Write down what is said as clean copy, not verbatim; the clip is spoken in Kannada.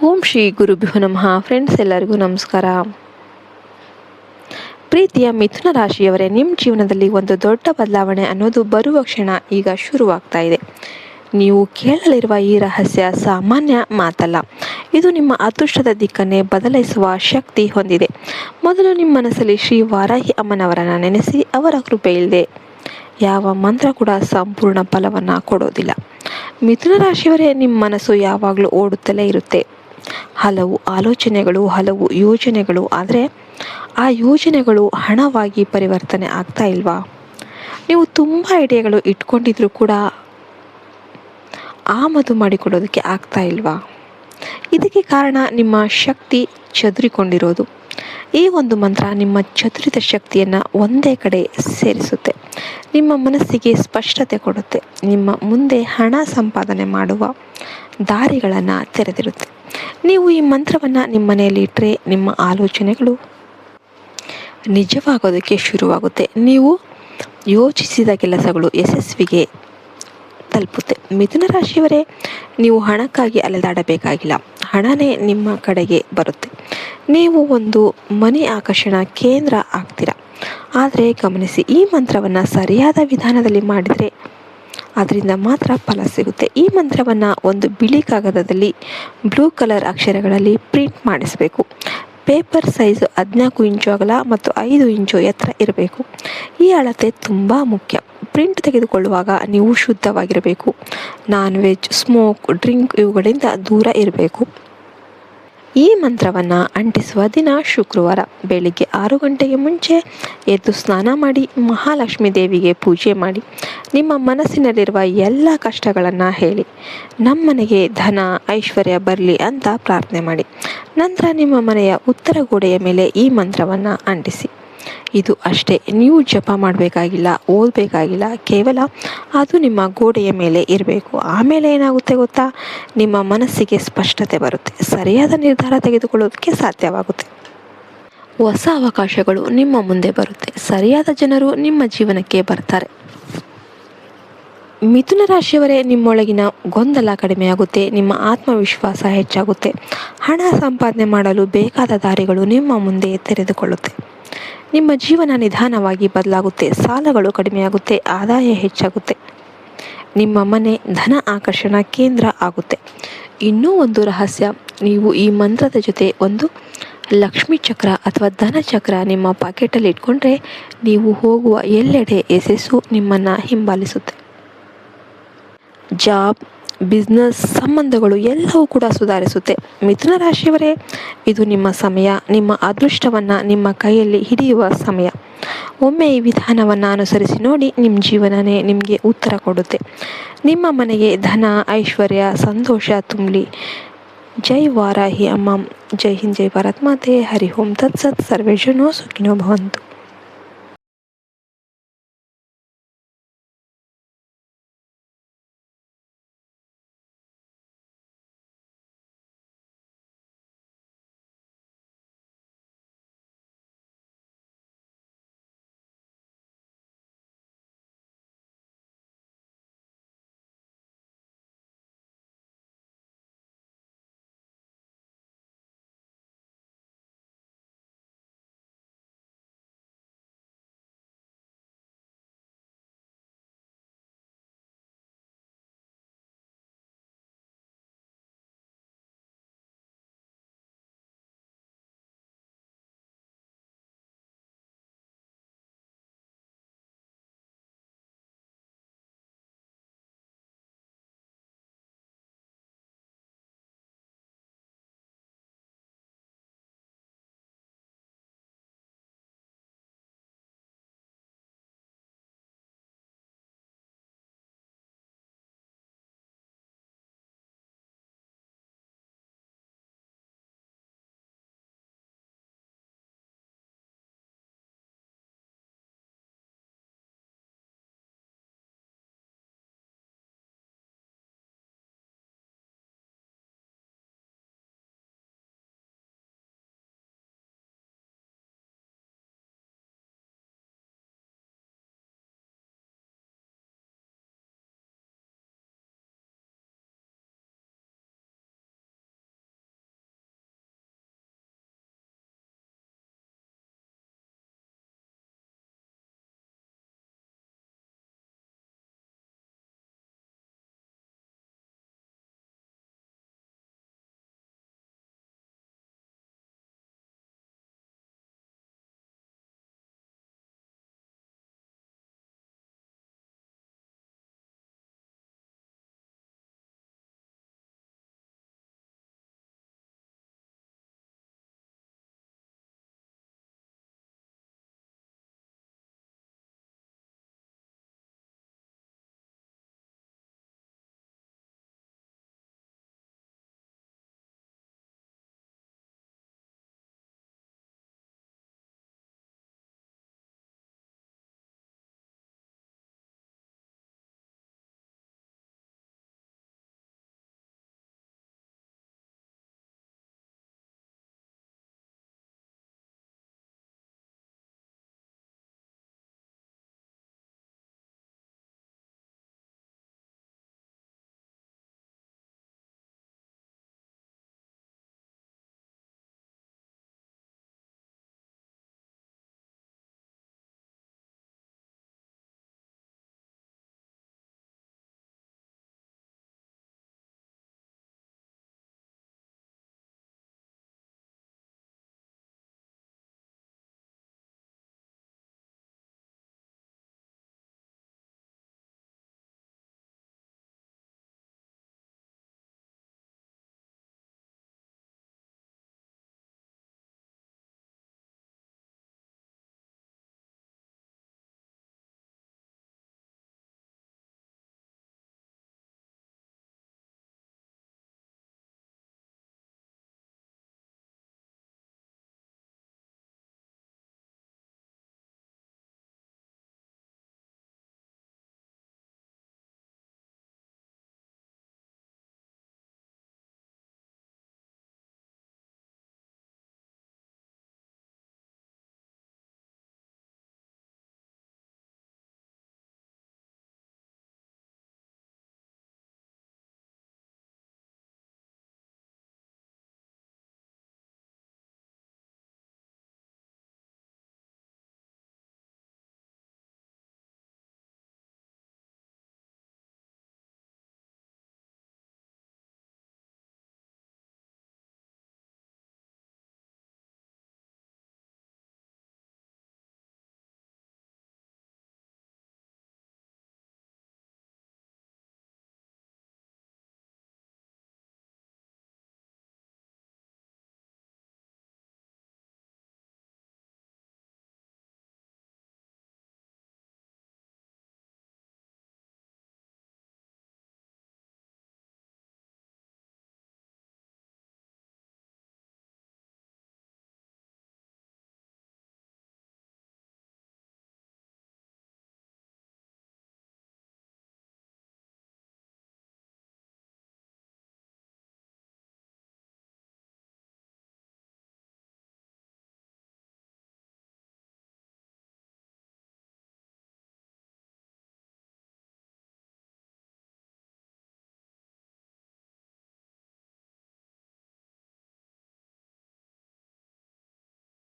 ಓಂ ಶ್ರೀ ಗುರುಭ್ಯೋ ನಮಃ. ಫ್ರೆಂಡ್ಸ್, ಎಲ್ಲರಿಗೂ ನಮಸ್ಕಾರ. ಪ್ರೀತಿಯ ಮಿಥುನ ರಾಶಿಯವರೇ, ನಿಮ್ಮ ಜೀವನದಲ್ಲಿ ಒಂದು ದೊಡ್ಡ ಬದಲಾವಣೆ ಅನ್ನೋದು ಬರುವ ಕ್ಷಣ ಈಗ ಶುರುವಾಗ್ತಾ ಇದೆ. ನೀವು ಕೇಳಲಿರುವ ಈ ರಹಸ್ಯ ಸಾಮಾನ್ಯ ಮಾತಲ್ಲ. ಇದು ನಿಮ್ಮ ಅದೃಷ್ಟದ ದಿಕ್ಕನ್ನೇ ಬದಲಾಯಿಸುವ ಶಕ್ತಿ ಹೊಂದಿದೆ. ಮೊದಲು ನಿಮ್ಮ ಮನಸ್ಸಲ್ಲಿ ಶ್ರೀ ವಾರಾಹಿ ಅಮ್ಮನವರನ್ನು ನೆನೆಸಿ. ಅವರ ಕೃಪೆ ಇಲ್ಲದೆ ಯಾವ ಮಂತ್ರ ಕೂಡ ಸಂಪೂರ್ಣ ಫಲವನ್ನು ಕೊಡೋದಿಲ್ಲ. ಮಿಥುನ ರಾಶಿಯವರೇ, ನಿಮ್ಮ ಮನಸ್ಸು ಯಾವಾಗಲೂ ಓಡುತ್ತಲೇ ಇರುತ್ತೆ. ಹಲವು ಆಲೋಚನೆಗಳು, ಹಲವು ಯೋಜನೆಗಳು. ಆದರೆ ಆ ಯೋಜನೆಗಳು ಹಣವಾಗಿ ಪರಿವರ್ತನೆ ಆಗ್ತಾ ಇಲ್ವಾ? ನೀವು ತುಂಬ ಐಡಿಯಾಗಳು ಇಟ್ಕೊಂಡಿದ್ರು ಕೂಡ ಆಮದು ಮಾಡಿಕೊಡೋದಕ್ಕೆ ಆಗ್ತಾ ಇಲ್ವಾ? ಇದಕ್ಕೆ ಕಾರಣ ನಿಮ್ಮ ಶಕ್ತಿ ಚದುರಿಕೊಂಡಿರೋದು. ಈ ಒಂದು ಮಂತ್ರ ನಿಮ್ಮ ಚದುರಿದ ಶಕ್ತಿಯನ್ನು ಒಂದೇ ಕಡೆ ಸೇರಿಸುತ್ತೆ. ನಿಮ್ಮ ಮನಸ್ಸಿಗೆ ಸ್ಪಷ್ಟತೆ ಕೊಡುತ್ತೆ. ನಿಮ್ಮ ಮುಂದೆ ಹಣ ಸಂಪಾದನೆ ಮಾಡುವ ದಾರಿಗಳನ್ನು ತೆರೆದಿರುತ್ತೆ. ನೀವು ಈ ಮಂತ್ರವನ್ನು ನಿಮ್ಮ ಮನೆಯಲ್ಲಿ ಇಟ್ಟರೆ ನಿಮ್ಮ ಆಲೋಚನೆಗಳು ನಿಜವಾಗೋದಕ್ಕೆ ಶುರುವಾಗುತ್ತೆ. ನೀವು ಯೋಚಿಸಿದ ಕೆಲಸಗಳು ಯಶಸ್ವಿಗೆ ತಲುಪುತ್ತೆ. ಮಿಥುನ ರಾಶಿಯವರೇ, ನೀವು ಹಣಕ್ಕಾಗಿ ಅಲೆದಾಡಬೇಕಾಗಿಲ್ಲ. ಹಣನೇ ನಿಮ್ಮ ಕಡೆಗೆ ಬರುತ್ತೆ. ನೀವು ಒಂದು ಮನಿ ಆಕರ್ಷಣಾ ಕೇಂದ್ರ ಆಗ್ತೀರಾ. ಆದರೆ ಗಮನಿಸಿ, ಈ ಮಂತ್ರವನ್ನು ಸರಿಯಾದ ವಿಧಾನದಲ್ಲಿ ಮಾಡಿದರೆ ಅದರಿಂದ ಮಾತ್ರ ಫಲ ಸಿಗುತ್ತೆ. ಈ ಮಂತ್ರವನ್ನು ಒಂದು ಬಿಳಿ ಕಾಗದದಲ್ಲಿ ಬ್ಲೂ ಕಲರ್ ಅಕ್ಷರಗಳಲ್ಲಿ ಪ್ರಿಂಟ್ ಮಾಡಿಸಬೇಕು. ಪೇಪರ್ ಸೈಜ್ 14 ಇಂಚು ಅಗಲ ಮತ್ತು 5 ಇಂಚು ಎತ್ತರ ಇರಬೇಕು. ಈ ಅಳತೆ ತುಂಬ ಮುಖ್ಯ. ಪ್ರಿಂಟ್ ತೆಗೆದುಕೊಳ್ಳುವಾಗ ನೀವು ಶುದ್ಧವಾಗಿರಬೇಕು. ನಾನ್ ವೆಜ್, ಸ್ಮೋಕ್, ಡ್ರಿಂಕ್ ಇವುಗಳಿಂದ ದೂರ ಇರಬೇಕು. ಈ ಮಂತ್ರವನ್ನು ಅಂಟಿಸುವ ದಿನ ಶುಕ್ರವಾರ. ಬೆಳಿಗ್ಗೆ 6 ಗಂಟೆಗೆ ಮುಂಚೆ ಎದ್ದು ಸ್ನಾನ ಮಾಡಿ ಮಹಾಲಕ್ಷ್ಮೀ ದೇವಿಗೆ ಪೂಜೆ ಮಾಡಿ ನಿಮ್ಮ ಮನಸ್ಸಿನಲ್ಲಿರುವ ಎಲ್ಲ ಕಷ್ಟಗಳನ್ನು ಹೇಳಿ, ನಮ್ಮನೆಗೆ ಧನ ಐಶ್ವರ್ಯ ಬರಲಿ ಅಂತ ಪ್ರಾರ್ಥನೆ ಮಾಡಿ. ನಂತರ ನಿಮ್ಮ ಮನೆಯ ಉತ್ತರ ಗೋಡೆಯ ಮೇಲೆ ಈ ಮಂತ್ರವನ್ನು ಅಂಟಿಸಿ. ಇದು ಅಷ್ಟೇ. ನೀವು ಜಪ ಮಾಡಬೇಕಾಗಿಲ್ಲ, ಓದಬೇಕಾಗಿಲ್ಲ. ಕೇವಲ ಅದು ನಿಮ್ಮ ಗೋಡೆಯ ಮೇಲೆ ಇರಬೇಕು. ಆಮೇಲೆ ಏನಾಗುತ್ತೆ ಗೊತ್ತಾ? ನಿಮ್ಮ ಮನಸ್ಸಿಗೆ ಸ್ಪಷ್ಟತೆ ಬರುತ್ತೆ. ಸರಿಯಾದ ನಿರ್ಧಾರ ತೆಗೆದುಕೊಳ್ಳೋದಕ್ಕೆ ಸಾಧ್ಯವಾಗುತ್ತೆ. ಹೊಸ ಅವಕಾಶಗಳು ನಿಮ್ಮ ಮುಂದೆ ಬರುತ್ತೆ. ಸರಿಯಾದ ಜನರು ನಿಮ್ಮ ಜೀವನಕ್ಕೆ ಬರ್ತಾರೆ. ಮಿಥುನ ರಾಶಿಯವರೇ, ನಿಮ್ಮೊಳಗಿನ ಗೊಂದಲ ಕಡಿಮೆಯಾಗುತ್ತೆ. ನಿಮ್ಮ ಆತ್ಮವಿಶ್ವಾಸ ಹೆಚ್ಚಾಗುತ್ತೆ. ಹಣ ಸಂಪಾದನೆ ಮಾಡಲು ಬೇಕಾದ ದಾರಿಗಳು ನಿಮ್ಮ ಮುಂದೆ ತೆರೆದುಕೊಳ್ಳುತ್ತೆ. ನಿಮ್ಮ ಜೀವನ ನಿಧಾನವಾಗಿ ಬದಲಾಗುತ್ತೆ. ಸಾಲಗಳು ಕಡಿಮೆಯಾಗುತ್ತೆ. ಆದಾಯ ಹೆಚ್ಚಾಗುತ್ತೆ. ನಿಮ್ಮ ಮನೆ ಧನ ಆಕರ್ಷಣಾ ಕೇಂದ್ರ ಆಗುತ್ತೆ. ಇನ್ನೂ ಒಂದು ರಹಸ್ಯ, ನೀವು ಈ ಮಂತ್ರದ ಜೊತೆ ಒಂದು ಲಕ್ಷ್ಮೀ ಚಕ್ರ ಅಥವಾ ಧನ ಚಕ್ರ ನಿಮ್ಮ ಪಾಕೆಟಲ್ಲಿ ಇಟ್ಕೊಂಡ್ರೆ ನೀವು ಹೋಗುವ ಎಲ್ಲೆಡೆ ಯಶಸ್ಸು ನಿಮ್ಮನ್ನು ಹಿಂಬಾಲಿಸುತ್ತೆ. ಜಾಬ್, ಬಿಸ್ನೆಸ್, ಸಂಬಂಧಗಳು ಎಲ್ಲವೂ ಕೂಡ ಸುಧಾರಿಸುತ್ತೆ. ಮಿಥುನ ರಾಶಿಯವರೇ, ಇದು ನಿಮ್ಮ ಸಮಯ. ನಿಮ್ಮ ಅದೃಷ್ಟವನ್ನು ನಿಮ್ಮ ಕೈಯಲ್ಲಿ ಹಿಡಿಯುವ ಸಮಯ. ಒಮ್ಮೆ ಈ ವಿಧಾನವನ್ನು ಅನುಸರಿಸಿ ನೋಡಿ. ನಿಮ್ಮ ಜೀವನನೇ ನಿಮಗೆ ಉತ್ತರ ಕೊಡುತ್ತೆ. ನಿಮ್ಮ ಮನೆಗೆ ಧನ, ಐಶ್ವರ್ಯ, ಸಂತೋಷ ತುಂಬಲಿ. ಜೈ ವಾರಾಹಿ ಅಮ್ಮ. ಜೈ ಹಿಂದ್, ಜೈ ಭಾರತ್ ಮಾತೆ. ಹರಿ ಓಂ ತತ್ಸತ್. ಸರ್ವೇ ಜನೋ ಸುಖಿನೋ ಭವಂತು.